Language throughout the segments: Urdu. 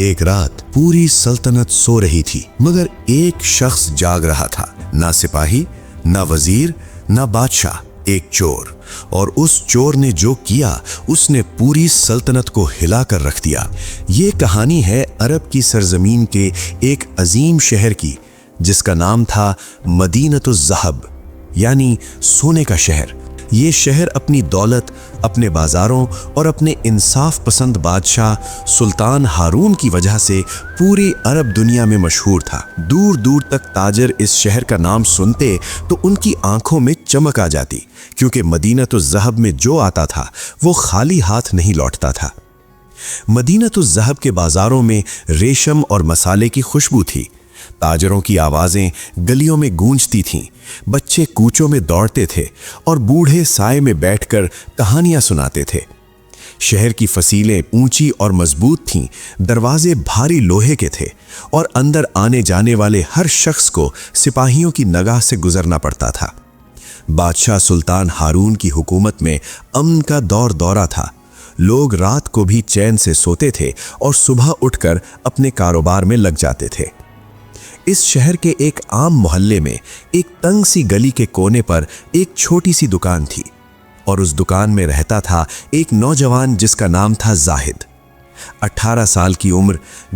ایک رات پوری سلطنت سو رہی تھی، مگر ایک شخص جاگ رہا تھا، نہ سپاہی، نہ وزیر، نہ بادشاہ، ایک چور۔ اور اس چور نے جو کیا، اس نے پوری سلطنت کو ہلا کر رکھ دیا۔ یہ کہانی ہے عرب کی سرزمین کے ایک عظیم شہر کی، جس کا نام تھا مدینۃ الذہب، یعنی سونے کا شہر۔ یہ شہر اپنی دولت، اپنے بازاروں اور اپنے انصاف پسند بادشاہ سلطان ہارون کی وجہ سے پوری عرب دنیا میں مشہور تھا۔ دور دور تک تاجر اس شہر کا نام سنتے تو ان کی آنکھوں میں چمک آ جاتی، کیونکہ مدینۃ الذہب میں جو آتا تھا وہ خالی ہاتھ نہیں لوٹتا تھا۔ مدینۃ الذہب کے بازاروں میں ریشم اور مسالے کی خوشبو تھی، تاجروں کی آوازیں گلیوں میں گونجتی تھیں، بچے کوچوں میں دوڑتے تھے اور بوڑھے سائے میں بیٹھ کر کہانیاں سناتے تھے۔ شہر کی فصیلیں اونچی اور مضبوط تھیں، دروازے بھاری لوہے کے تھے اور اندر آنے جانے والے ہر شخص کو سپاہیوں کی نگاہ سے گزرنا پڑتا تھا۔ بادشاہ سلطان ہارون کی حکومت میں امن کا دور دورہ تھا۔ لوگ رات کو بھی چین سے سوتے تھے اور صبح اٹھ کر اپنے کاروبار میں لگ جاتے تھے۔ اس شہر کے ایک عام محلے میں ایک تنگ سی گلی کے کونے پر ایک چھوٹی سی دکان تھی، اور اس دکان میں رہتا تھا ایک نوجوان جس کا نام تھا زاہد۔ 18 سال کی عمر،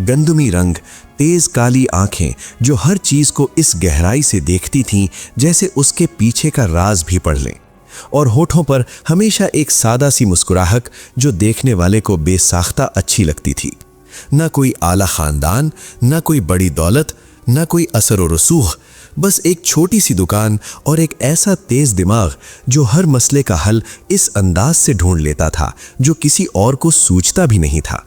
گندمی رنگ، تیز کالی آنکھیں جو ہر چیز کو اس گہرائی سے دیکھتی تھیں جیسے اس کے پیچھے کا راز بھی پڑھ لیں، اور ہونٹوں پر ہمیشہ ایک سادہ سی مسکراہٹ جو دیکھنے والے کو بے ساختہ اچھی لگتی تھی۔ نہ کوئی اعلیٰ خاندان، نہ کوئی بڑی دولت، نہ کوئی اثر و رسوخ، بس ایک چھوٹی سی دکان اور ایک ایسا تیز دماغ جو ہر مسئلے کا حل اس انداز سے ڈھونڈ لیتا تھا جو کسی اور کو سوچتا بھی نہیں تھا۔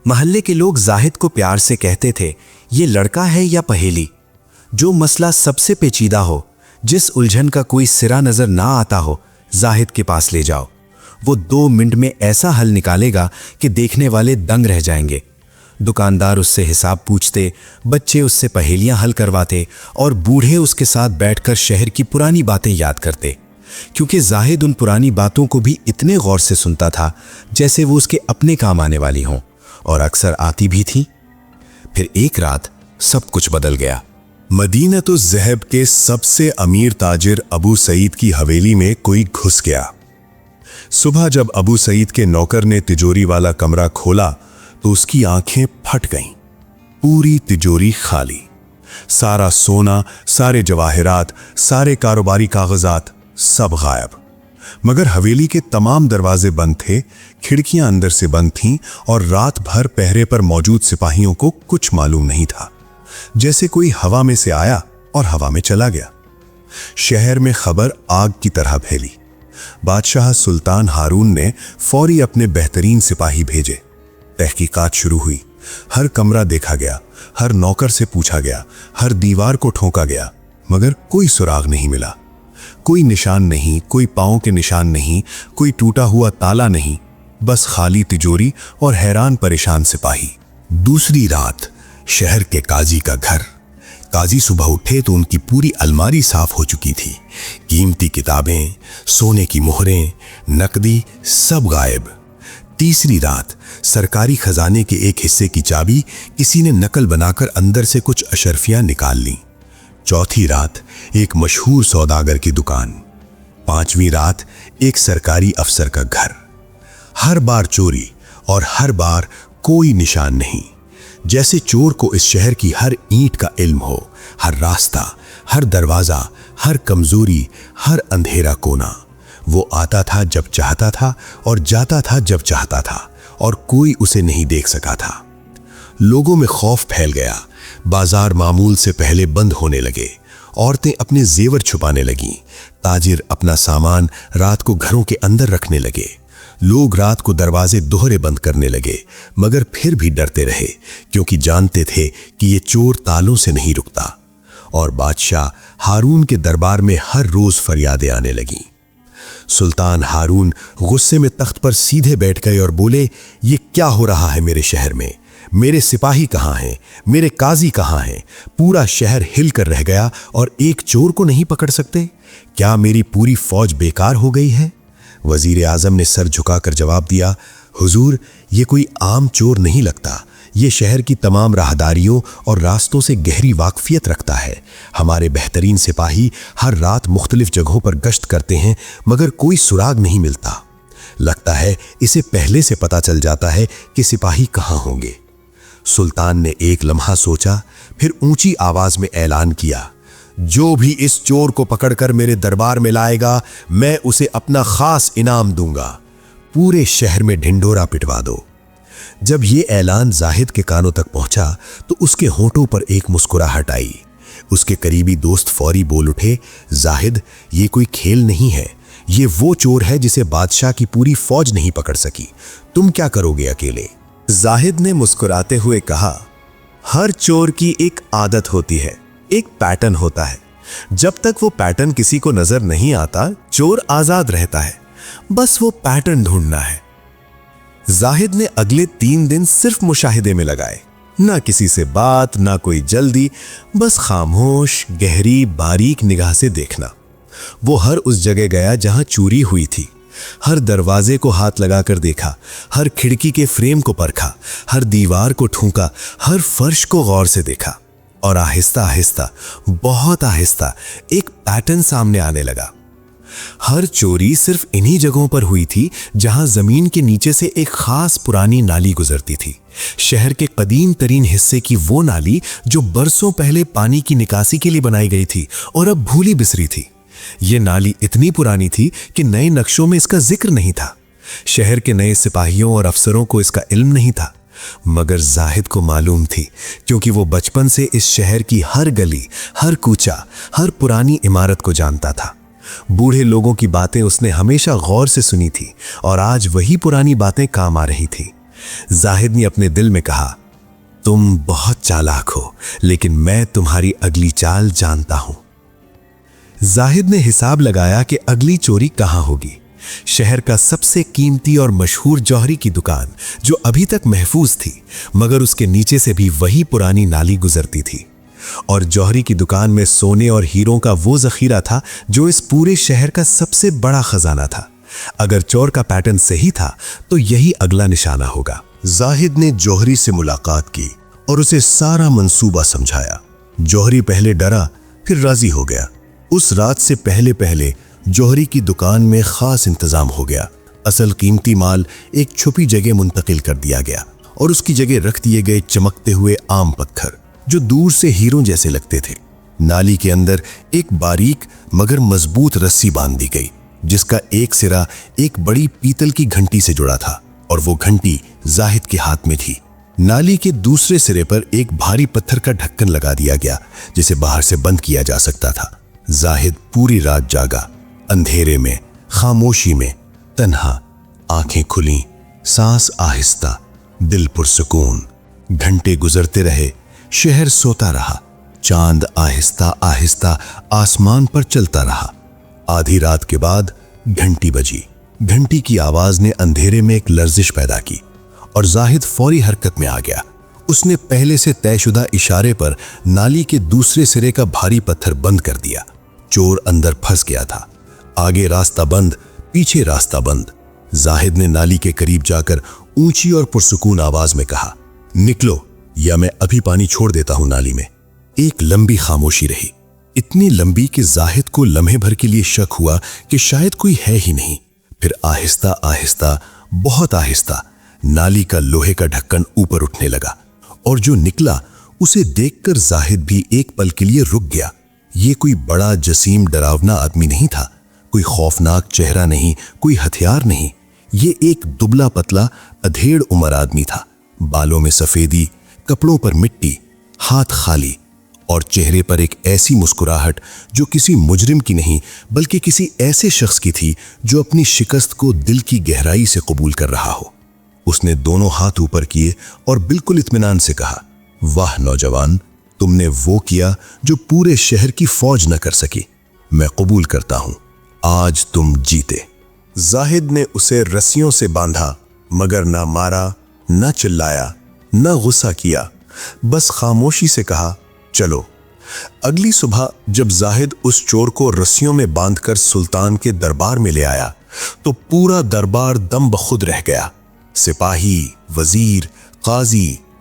محلے کے لوگ زاہد کو پیار سے کہتے تھے، یہ لڑکا ہے یا پہیلی؟ جو مسئلہ سب سے پیچیدہ ہو، جس الجھن کا کوئی سرا نظر نہ آتا ہو، زاہد کے پاس لے جاؤ، وہ 2 منٹ میں ایسا حل نکالے گا کہ دیکھنے والے دنگ رہ جائیں گے۔ دکاندار اس سے حساب پوچھتے، بچے اس سے پہیلیاں حل کرواتے اور بوڑھے اس کے ساتھ بیٹھ کر شہر کی پرانی باتیں یاد کرتے، کیونکہ زاہد ان پرانی باتوں کو بھی اتنے غور سے سنتا تھا جیسے وہ اس کے اپنے کام آنے والی ہوں، اور اکثر آتی بھی تھیں۔ پھر ایک رات سب کچھ بدل گیا۔ مدینۃ الذہب کے سب سے امیر تاجر ابو سعید کی حویلی میں کوئی گھس گیا۔ صبح جب ابو سعید کے نوکر نے تجوری والا کمرہ کھولا تو اس کی آنکھیں پھٹ گئیں۔ پوری تجوری خالی، سارا سونا، سارے جواہرات، سارے کاروباری کاغذات، سب غائب۔ مگر حویلی کے تمام دروازے بند تھے، کھڑکیاں اندر سے بند تھیں، اور رات بھر پہرے پر موجود سپاہیوں کو کچھ معلوم نہیں تھا، جیسے کوئی ہوا میں سے آیا اور ہوا میں چلا گیا۔ شہر میں خبر آگ کی طرح پھیلی۔ بادشاہ سلطان ہارون نے فوری اپنے بہترین سپاہی بھیجے۔ تحقیقات شروع ہوئی، ہر کمرہ دیکھا گیا، ہر نوکر سے پوچھا گیا، ہر دیوار کو ٹھونکا گیا، مگر کوئی سراغ نہیں ملا۔ کوئی نشان نہیں، کوئی پاؤں کے نشان نہیں، کوئی ٹوٹا ہوا تالا نہیں، بس خالی تجوری اور حیران پریشان سپاہی۔ دوسری رات شہر کے قاضی کا گھر۔ قاضی صبح اٹھے تو ان کی پوری الماری صاف ہو چکی تھی، قیمتی کتابیں، سونے کی مہریں، نقدی، سب غائب۔ تیسری رات سرکاری خزانے کے ایک حصے کی چابی کسی نے نقل بنا کر اندر سے کچھ اشرفیاں نکال لیں۔ چوتھی رات ایک مشہور سوداگر کی دکان۔ پانچویں رات ایک سرکاری افسر کا گھر۔ ہر بار چوری اور ہر بار کوئی نشان نہیں، جیسے چور کو اس شہر کی ہر اینٹ کا علم ہو، ہر راستہ، ہر دروازہ، ہر کمزوری، ہر اندھیرا کونا۔ وہ آتا تھا جب چاہتا تھا اور جاتا تھا جب چاہتا تھا، اور کوئی اسے نہیں دیکھ سکا تھا۔ لوگوں میں خوف پھیل گیا، بازار معمول سے پہلے بند ہونے لگے، عورتیں اپنے زیور چھپانے لگیں، تاجر اپنا سامان رات کو گھروں کے اندر رکھنے لگے، لوگ رات کو دروازے دوہرے بند کرنے لگے، مگر پھر بھی ڈرتے رہے، کیونکہ جانتے تھے کہ یہ چور تالوں سے نہیں رکتا۔ اور بادشاہ ہارون کے دربار میں ہر روز فریادیں آنے لگیں۔ سلطان ہارون غصے میں تخت پر سیدھے بیٹھ گئے اور بولے، یہ کیا ہو رہا ہے میرے شہر میں؟ میرے سپاہی کہاں ہیں؟ میرے قاضی کہاں ہیں؟ پورا شہر ہل کر رہ گیا اور ایک چور کو نہیں پکڑ سکتے؟ کیا میری پوری فوج بیکار ہو گئی ہے؟ وزیر اعظم نے سر جھکا کر جواب دیا، حضور، یہ کوئی عام چور نہیں لگتا، یہ شہر کی تمام راہداریوں اور راستوں سے گہری واقفیت رکھتا ہے۔ ہمارے بہترین سپاہی ہر رات مختلف جگہوں پر گشت کرتے ہیں مگر کوئی سراغ نہیں ملتا۔ لگتا ہے اسے پہلے سے پتہ چل جاتا ہے کہ سپاہی کہاں ہوں گے۔ سلطان نے ایک لمحہ سوچا، پھر اونچی آواز میں اعلان کیا، جو بھی اس چور کو پکڑ کر میرے دربار میں لائے گا میں اسے اپنا خاص انعام دوں گا۔ پورے شہر میں ڈھنڈورا پٹوا دو۔ جب یہ اعلان زاہد کے کانوں تک پہنچا تو اس کے ہونٹوں پر ایک مسکراہٹ آئی۔ اس کے قریبی دوست فوری بول اٹھے، زاہد یہ کوئی کھیل نہیں ہے، یہ وہ چور ہے جسے بادشاہ کی پوری فوج نہیں پکڑ سکی، تم کیا کرو گے اکیلے؟ زاہد نے مسکراتے ہوئے کہا، ہر چور کی ایک عادت ہوتی ہے، ایک پیٹرن ہوتا ہے، جب تک وہ پیٹرن کسی کو نظر نہیں آتا چور آزاد رہتا ہے، بس وہ پیٹرن ڈھونڈنا ہے۔ زاہد نے اگلے 3 دن صرف مشاہدے میں لگائے، نہ کسی سے بات، نہ کوئی جلدی، بس خاموش گہری باریک نگاہ سے دیکھنا۔ وہ ہر اس جگہ گیا جہاں چوری ہوئی تھی، ہر دروازے کو ہاتھ لگا کر دیکھا، ہر کھڑکی کے فریم کو پرکھا، ہر دیوار کو ٹھونکا، ہر فرش کو غور سے دیکھا، اور آہستہ آہستہ، بہت آہستہ ایک پیٹرن سامنے آنے لگا۔ ہر چوری صرف انہی جگہوں پر ہوئی تھی جہاں زمین کے نیچے سے ایک خاص پرانی نالی گزرتی تھی، شہر کے قدیم ترین حصے کی وہ نالی جو برسوں پہلے پانی کی نکاسی کے لیے بنائی گئی تھی اور اب بھولی بسری تھی۔ یہ نالی اتنی پرانی تھی کہ نئے نقشوں میں اس کا ذکر نہیں تھا، شہر کے نئے سپاہیوں اور افسروں کو اس کا علم نہیں تھا، مگر زاہد کو معلوم تھی، کیونکہ وہ بچپن سے اس شہر کی ہر گلی، ہر کوچہ، ہر پرانی عمارت کو جانتا تھا۔ بوڑھے لوگوں کی باتیں اس نے ہمیشہ غور سے سنی تھی اور آج وہی پرانی باتیں کام آ رہی تھیں۔ زاہد نے اپنے دل میں کہا، تم بہت چالاک ہو، لیکن میں تمہاری اگلی چال جانتا ہوں۔ زاہد نے حساب لگایا کہ اگلی چوری کہاں ہوگی۔ شہر کا سب سے قیمتی اور مشہور جوہری کی دکان، جو ابھی تک محفوظ تھی، مگر اس کے نیچے سے بھی وہی پرانی نالی گزرتی تھی، اور جوہری کی دکان میں سونے اور ہیروں کا وہ ذخیرہ تھا جو اس پورے شہر کا سب سے بڑا خزانہ تھا۔ اگر چور کا پیٹرن صحیح تھا تو یہی اگلا نشانہ ہوگا۔ زاہد نے جوہری سے ملاقات کی اور اسے سارا منصوبہ سمجھایا۔ جوہری پہلے ڈرا پھر راضی ہو گیا۔ اس رات سے پہلے جوہری کی دکان میں خاص انتظام ہو گیا۔ اصل قیمتی مال ایک چھپی جگہ منتقل کر دیا گیا اور اس کی جگہ رکھ دیے گئے چمکتے ہوئے عام پتھر جو دور سے ہیروں جیسے لگتے تھے۔ نالی کے اندر ایک باریک مگر مضبوط رسی باندھ دی گئی، جس کا ایک سرا ایک بڑی پیتل کی گھنٹی سے جڑا تھا، اور وہ گھنٹی زاہد کے ہاتھ میں تھی۔ نالی کے دوسرے سرے پر ایک بھاری پتھر کا ڈھکن لگا دیا گیا جسے باہر سے بند کیا جا سکتا تھا۔ زاہد پوری رات جاگا، اندھیرے میں، خاموشی میں، تنہا، آنکھیں کھلیں، سانس آہستہ، دل پرسکون۔ گھنٹے گزرتے رہے، شہر سوتا رہا، چاند آہستہ آہستہ آسمان پر چلتا رہا۔ آدھی رات کے بعد گھنٹی بجی۔ گھنٹی کی آواز نے اندھیرے میں ایک لرزش پیدا کی اور زاہد فوری حرکت میں آ گیا۔ اس نے پہلے سے طے شدہ اشارے پر نالی کے دوسرے سرے کا بھاری پتھر بند کر دیا۔ چور اندر پھنس گیا تھا، آگے راستہ بند، پیچھے راستہ بند۔ زاہد نے نالی کے قریب جا کر اونچی اور پرسکون آواز میں کہا، نکلو یا میں ابھی پانی چھوڑ دیتا ہوں نالی میں۔ ایک لمبی خاموشی رہی، اتنی لمبی کہ زاہد کو لمحے بھر کے لیے شک ہوا کہ شاید کوئی ہے ہی نہیں۔ پھر آہستہ آہستہ، بہت آہستہ، نالی کا لوہے کا ڈھکن اوپر اٹھنے لگا، اور جو نکلا اسے دیکھ کر زاہد بھی ایک پل کے لیے رک گیا۔ یہ کوئی بڑا جسیم ڈراونا آدمی نہیں تھا، کوئی خوفناک چہرہ نہیں، کوئی ہتھیار نہیں۔ یہ ایک دبلا پتلا ادھیڑ عمر آدمی تھا، بالوں میں سفیدی، کپڑوں پر مٹی، ہاتھ خالی، اور چہرے پر ایک ایسی مسکراہٹ جو کسی مجرم کی نہیں بلکہ کسی ایسے شخص کی تھی جو اپنی شکست کو دل کی گہرائی سے قبول کر رہا ہو۔ اس نے دونوں ہاتھ اوپر کیے اور بالکل اطمینان سے کہا، واہ نوجوان، تم نے وہ کیا جو پورے شہر کی فوج نہ کر سکی۔ میں قبول کرتا ہوں، آج تم جیتے۔ زاہد نے اسے رسیوں سے باندھا، مگر نہ مارا، نہ چلایا، نہ غصہ کیا، بس خاموشی سے کہا، چلو۔ اگلی صبح جب زاہد اس چور کو رسیوں میں باندھ کر سلطان کے دربار میں لے آیا تو پورا دربار دم بخود رہ گیا۔ سپاہی، وزیر، قاضی،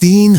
3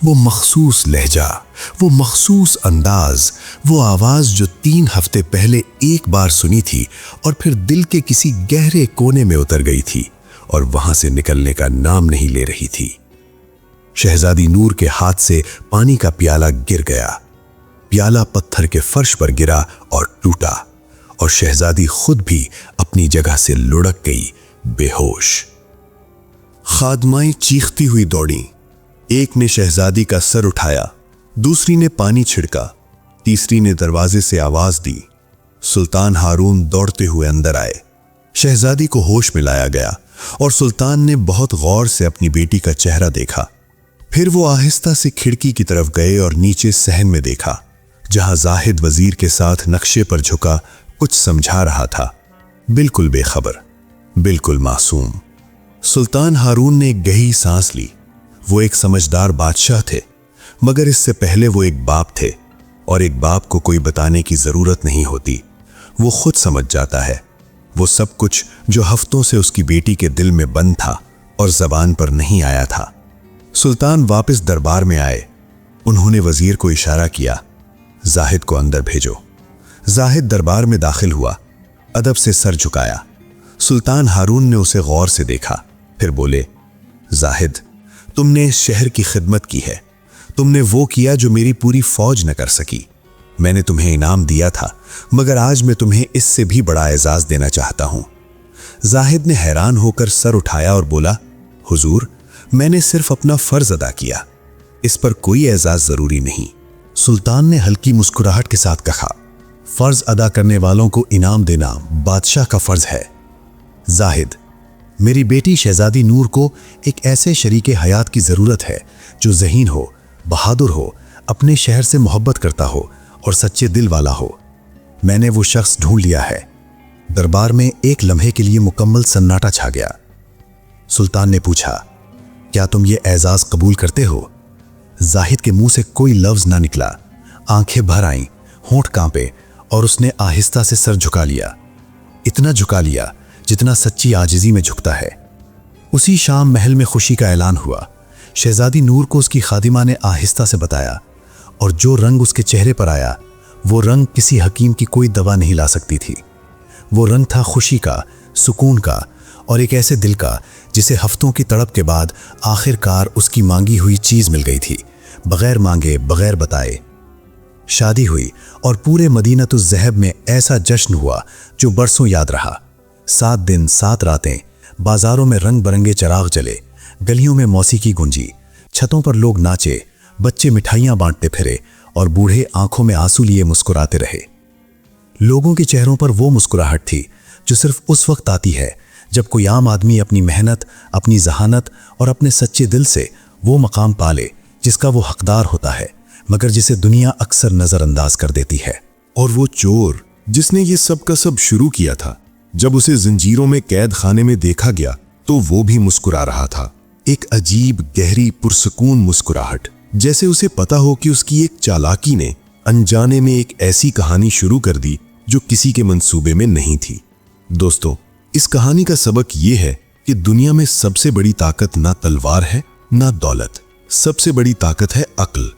وہ مخصوص لہجہ، وہ مخصوص انداز، وہ آواز جو 3 ہفتے پہلے ایک بار سنی تھی اور پھر دل کے کسی گہرے کونے میں اتر گئی تھی اور وہاں سے نکلنے کا نام نہیں لے رہی تھی۔ شہزادی نور کے ہاتھ سے پانی کا پیالہ گر گیا۔ پیالہ پتھر کے فرش پر گرا اور ٹوٹا، اور شہزادی خود بھی اپنی جگہ سے لڑک گئی، بے ہوش۔ خادمائیں چیختی ہوئی دوڑیں۔ ایک نے شہزادی کا سر اٹھایا، دوسری نے پانی چھڑکا، تیسری نے دروازے سے آواز دی۔ سلطان ہارون دوڑتے ہوئے اندر آئے۔ شہزادی کو ہوش میں لایا گیا اور سلطان نے بہت غور سے اپنی بیٹی کا چہرہ دیکھا۔ پھر وہ آہستہ سے کھڑکی کی طرف گئے اور نیچے صحن میں دیکھا، جہاں زاہد وزیر کے ساتھ نقشے پر جھکا کچھ سمجھا رہا تھا، بالکل بے خبر، بالکل معصوم۔ سلطان ہارون نے ایک گہری سانس لی۔ وہ ایک سمجھدار بادشاہ تھے، مگر اس سے پہلے وہ ایک باپ تھے، اور ایک باپ کو کوئی بتانے کی ضرورت نہیں ہوتی، وہ خود سمجھ جاتا ہے۔ وہ سب کچھ جو ہفتوں سے اس کی بیٹی کے دل میں بند تھا اور زبان پر نہیں آیا تھا۔ سلطان واپس دربار میں آئے۔ انہوں نے وزیر کو اشارہ کیا، زاہد کو اندر بھیجو۔ زاہد دربار میں داخل ہوا، ادب سے سر جھکایا۔ سلطان ہارون نے اسے غور سے دیکھا، پھر بولے، زاہد، تم نے اس شہر کی خدمت کی ہے، تم نے وہ کیا جو میری پوری فوج نہ کر سکی۔ میں نے تمہیں انعام دیا تھا، مگر آج میں تمہیں اس سے بھی بڑا اعزاز دینا چاہتا ہوں۔ زاہد نے حیران ہو کر سر اٹھایا اور بولا، حضور، میں نے صرف اپنا فرض ادا کیا، اس پر کوئی اعزاز ضروری نہیں۔ سلطان نے ہلکی مسکراہٹ کے ساتھ کہا، فرض ادا کرنے والوں کو انعام دینا بادشاہ کا فرض ہے۔ زاہد، میری بیٹی شہزادی نور کو ایک ایسے شریک حیات کی ضرورت ہے جو ذہین ہو، بہادر ہو، اپنے شہر سے محبت کرتا ہو اور سچے دل والا ہو۔ میں نے وہ شخص ڈھونڈ لیا ہے۔ دربار میں ایک لمحے کے لیے مکمل سناٹا چھا گیا۔ سلطان نے پوچھا، کیا تم یہ اعزاز قبول کرتے ہو؟ زاہد کے منہ سے کوئی لفظ نہ نکلا، آنکھیں بھر آئیں، ہونٹ کانپے، اور اس نے آہستہ سے سر جھکا لیا، اتنا جھکا لیا جتنا سچی عاجزی میں جھکتا ہے۔ اسی شام محل میں خوشی کا اعلان ہوا۔ شہزادی نور کو اس کی خادمہ نے آہستہ سے بتایا، اور جو رنگ اس کے چہرے پر آیا، وہ رنگ کسی حکیم کی کوئی دوا نہیں لا سکتی تھی۔ وہ رنگ تھا خوشی کا، سکون کا، اور ایک ایسے دل کا جسے ہفتوں کی تڑپ کے بعد آخر کار اس کی مانگی ہوئی چیز مل گئی تھی، بغیر مانگے، بغیر بتائے۔ شادی ہوئی اور پورے مدینۃ الذہب میں ایسا جشن ہوا جو برسوں یاد رہا۔ 7 دن 7 راتیں بازاروں میں رنگ برنگے چراغ جلے، گلیوں میں موسیقی گونجی، چھتوں پر لوگ ناچے، بچے مٹھائیاں بانٹتے پھرے اور بوڑھے آنکھوں میں آنسو لیے مسکراتے رہے۔ لوگوں کے چہروں پر وہ مسکراہٹ تھی جو صرف اس وقت آتی ہے جب کوئی عام آدمی اپنی محنت، اپنی ذہانت اور اپنے سچے دل سے وہ مقام پالے جس کا وہ حقدار ہوتا ہے، مگر جسے دنیا اکثر نظر انداز کر دیتی ہے۔ اور وہ چور جس نے یہ سب کا سب شروع کیا تھا، جب اسے زنجیروں میں قید خانے میں دیکھا گیا تو وہ بھی مسکرا رہا تھا، ایک عجیب گہری پرسکون مسکراہٹ، جیسے اسے پتا ہو کہ اس کی ایک چالاکی نے انجانے میں ایک ایسی کہانی شروع کر دی جو کسی کے منصوبے میں نہیں تھی۔ دوستو، اس کہانی کا سبق یہ ہے کہ دنیا میں سب سے بڑی طاقت نہ تلوار ہے نہ دولت، سب سے بڑی طاقت ہے عقل،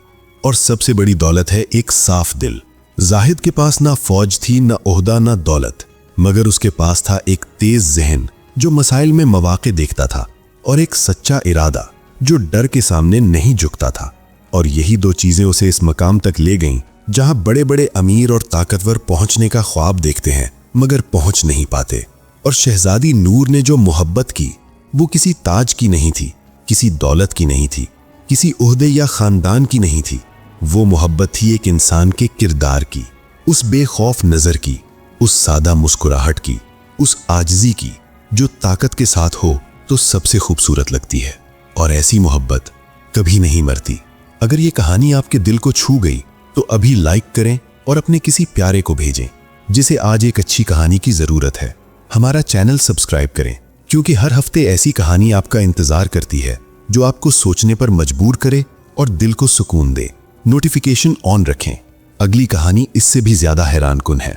اور سب سے بڑی دولت ہے ایک صاف دل۔ زاہد کے پاس نہ فوج تھی، نہ عہدہ، نہ دولت، مگر اس کے پاس تھا ایک تیز ذہن جو مسائل میں مواقع دیکھتا تھا، اور ایک سچا ارادہ جو ڈر کے سامنے نہیں جھکتا تھا۔ اور یہی 2 چیزیں اسے اس مقام تک لے گئیں جہاں بڑے بڑے امیر اور طاقتور پہنچنے کا خواب دیکھتے ہیں مگر پہنچ نہیں پاتے۔ اور شہزادی نور نے جو محبت کی، وہ کسی تاج کی نہیں تھی، کسی دولت کی نہیں تھی، کسی عہدے یا خاندان کی نہیں تھی، وہ محبت تھی ایک انسان کے کردار کی، اس بے خوف نظر کی، اس سادہ مسکراہٹ کی، اس عاجزی کی جو طاقت کے ساتھ ہو تو سب سے خوبصورت لگتی ہے، اور ایسی محبت کبھی نہیں مرتی۔ اگر یہ کہانی آپ کے دل کو چھو گئی تو ابھی لائک کریں اور اپنے کسی پیارے کو بھیجیں جسے آج ایک اچھی کہانی کی ضرورت ہے۔ ہمارا چینل سبسکرائب کریں، کیونکہ ہر ہفتے ایسی کہانی آپ کا انتظار کرتی ہے جو آپ کو سوچنے پر مجبور کرے اور دل کو سکون دے۔ نوٹیفیکیشن آن رکھیں، اگلی کہانی اس سے بھی زیادہ حیران کن ہے۔